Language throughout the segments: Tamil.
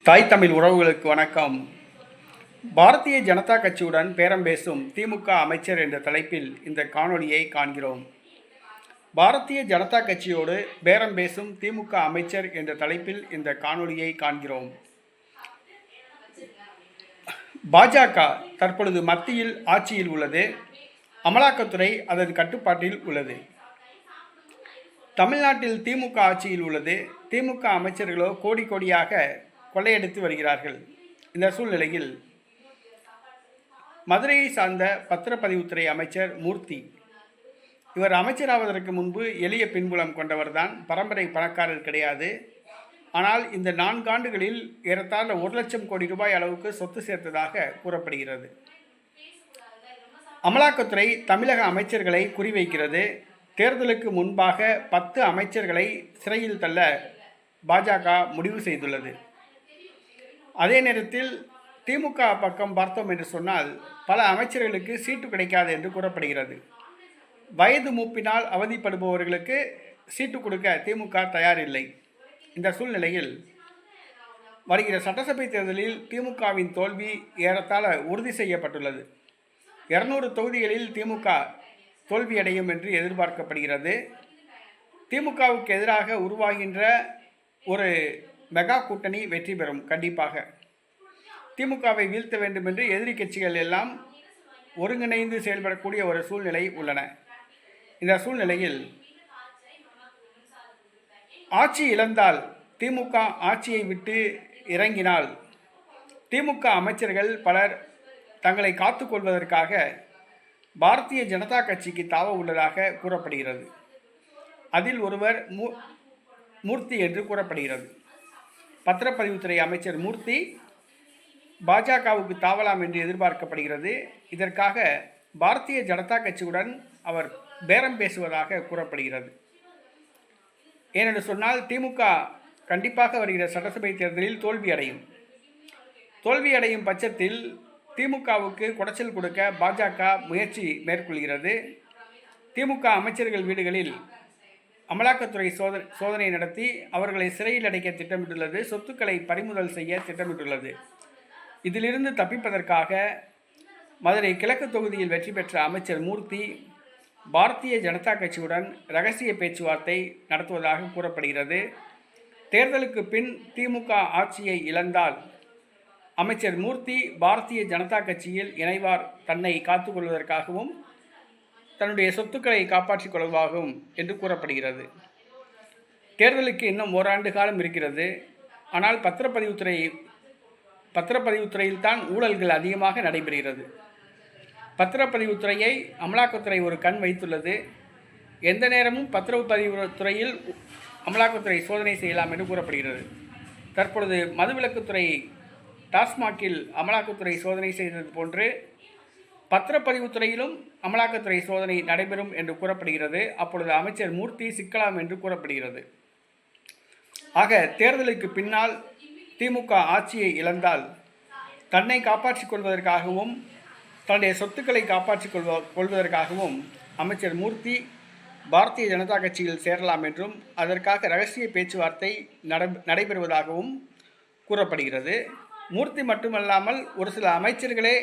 தாய் தமிழ் உறவுகளுக்கு வணக்கம். பாரதிய ஜனதா கட்சியுடன் பேரம் பேசும் திமுக அமைச்சர் என்ற தலைப்பில் இந்த காணொளியை காண்கிறோம். பாரதிய ஜனதா கட்சியோடு பேரம் பேசும் திமுக அமைச்சர் என்ற தலைப்பில் இந்த காணொளியை காண்கிறோம். பாஜக தற்பொழுது மத்தியில் ஆட்சியில் உள்ளது. அமலாக்கத்துறை அதன் கட்டுப்பாட்டில் உள்ளது. தமிழ்நாட்டில் திமுக ஆட்சியில் உள்ளது. திமுக அமைச்சர்களோ கோடி கோடியாக கொள்ளையடித்து வருகிறார்கள். இந்த சூழ்நிலையில் மதுரையை சார்ந்த பத்திரப்பதிவுத்துறை அமைச்சர் மூர்த்தி, இவர் அமைச்சராவதற்கு முன்பு எளிய பின்புலம் கொண்டவர்தான், பரம்பரை பணக்காரர் கிடையாது. ஆனால் இந்த 4 ஆண்டுகளில் ஏறத்தாழ 1 லட்சம் கோடி ரூபாய் அளவுக்கு சொத்து சேர்த்ததாக கூறப்படுகிறது. அமலாக்கத்துறை தமிழக அமைச்சர்களை குறிவைக்கிறது. தேர்தலுக்கு முன்பாக 10 அமைச்சர்களை சிறையில் தள்ள பாஜக முடிவு செய்துள்ளது. அதே நேரத்தில் திமுக பக்கம் பார்த்தோம் என்று சொன்னால் பல அமைச்சர்களுக்கு சீட்டு கிடைக்காது என்று கூறப்படுகிறது. வயது மூப்பினால் அவதிப்படுபவர்களுக்கு சீட்டு கொடுக்க திமுக தயாரில்லை. இந்த சூழ்நிலையில் வருகிற சட்டசபை தேர்தலில் திமுகவின் தோல்வி ஏறத்தாழ உறுதி செய்யப்பட்டுள்ளது. 200 தொகுதிகளில் திமுக தோல்வியடையும் என்று எதிர்பார்க்கப்படுகிறது. திமுகவுக்கு எதிராக உருவாகின்ற ஒரு மெகா கூட்டணி வெற்றி பெறும். கண்டிப்பாக திமுகவை வீழ்த்த வேண்டும் என்று எதிரி கட்சிகள் எல்லாம் ஒருங்கிணைந்து செயல்படக்கூடிய ஒரு சூழ்நிலை உள்ளன. இந்த சூழ்நிலையில் ஆட்சி இழந்தால், திமுக ஆட்சியை விட்டு இறங்கினால், திமுக அமைச்சர்கள் பலர் தங்களை காத்துக்கொள்வதற்காக பாரதிய ஜனதா கட்சிக்கு தாவ உள்ளதாக கூறப்படுகிறது. அதில் ஒருவர் மூர்த்தி என்று கூறப்படுகிறது. பத்திரப்பதிவுத்துறை அமைச்சர் மூர்த்தி பாஜகவுக்கு தாவலாம் என்று எதிர்பார்க்கப்படுகிறது. இதற்காக பாரதிய ஜனதா கட்சியுடன் அவர் பேரம் பேசுவதாக கூறப்படுகிறது. ஏனென்று சொன்னால் திமுக கண்டிப்பாக வருகிற சட்டசபை தேர்தலில் தோல்வியடையும் பட்சத்தில் திமுகவுக்கு குடைச்சல் கொடுக்க பாஜக முயற்சி மேற்கொள்கிறது. திமுக அமைச்சர்கள் வீடுகளில் அமலாக்கத்துறை சோதனை நடத்தி அவர்களை சிறையில் அடைக்க திட்டமிட்டுள்ளது. சொத்துக்களை பறிமுதல் செய்ய திட்டமிட்டுள்ளது. இதிலிருந்து தப்பிப்பதற்காக மதுரை கிழக்கு தொகுதியில் வெற்றி பெற்ற அமைச்சர் மூர்த்தி பாரதிய ஜனதா கட்சியுடன் இரகசிய பேச்சுவார்த்தை நடத்துவதாக கூறப்படுகிறது. தேர்தலுக்கு பின் திமுக ஆட்சியை இழந்தால் அமைச்சர் மூர்த்தி பாரதிய ஜனதா கட்சியில் இணைவார், தன்னை காத்துக்கொள்வதற்காகவும் தன்னுடைய சொத்துக்களை காப்பாற்றிக் கொள்வதாகவும் என்று கூறப்படுகிறது. தேர்தலுக்கு இன்னும் ஓராண்டு காலம் இருக்கிறது. ஆனால் பத்திரப்பதிவுத்துறையில் தான் ஊழல்கள் அதிகமாக நடைபெறுகிறது. பத்திரப்பதிவுத்துறையை அமலாக்கத்துறை ஒரு கண் வைத்துள்ளது. எந்த நேரமும் பத்திரப்பதிவுத்துறையில் அமலாக்கத்துறை சோதனை செய்யலாம் என்று கூறப்படுகிறது. தற்பொழுது மதுவிலக்குத்துறை டாஸ்மாகில் அமலாக்கத்துறை சோதனை செய்தது போன்று பத்திரப்பதிவுத்துறையிலும் அமலாக்கத்துறை சோதனை நடைபெறும் என்று கூறப்படுகிறது. அப்பொழுது அமைச்சர் மூர்த்தி சிக்கலாம் என்று கூறப்படுகிறது. ஆக தேர்தலுக்கு பின்னால் திமுக ஆட்சியை இழந்தால் தன்னை காப்பாற்றிக் கொள்வதற்காகவும் தன்னுடைய சொத்துக்களை காப்பாற்றிக் கொள்வதற்காகவும் அமைச்சர் மூர்த்தி பாரதிய ஜனதா கட்சியில் சேரலாம் என்றும் அதற்காக இரகசிய பேச்சுவார்த்தை நடைபெறுவதாகவும் கூறப்படுகிறது. மூர்த்தி மட்டுமல்லாமல் ஒரு சில அமைச்சர்களே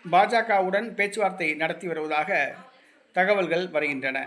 பாஜகவுடன் பேச்சுவார்த்தை நடத்தி வருவதாக தகவல்கள் வருகின்றன.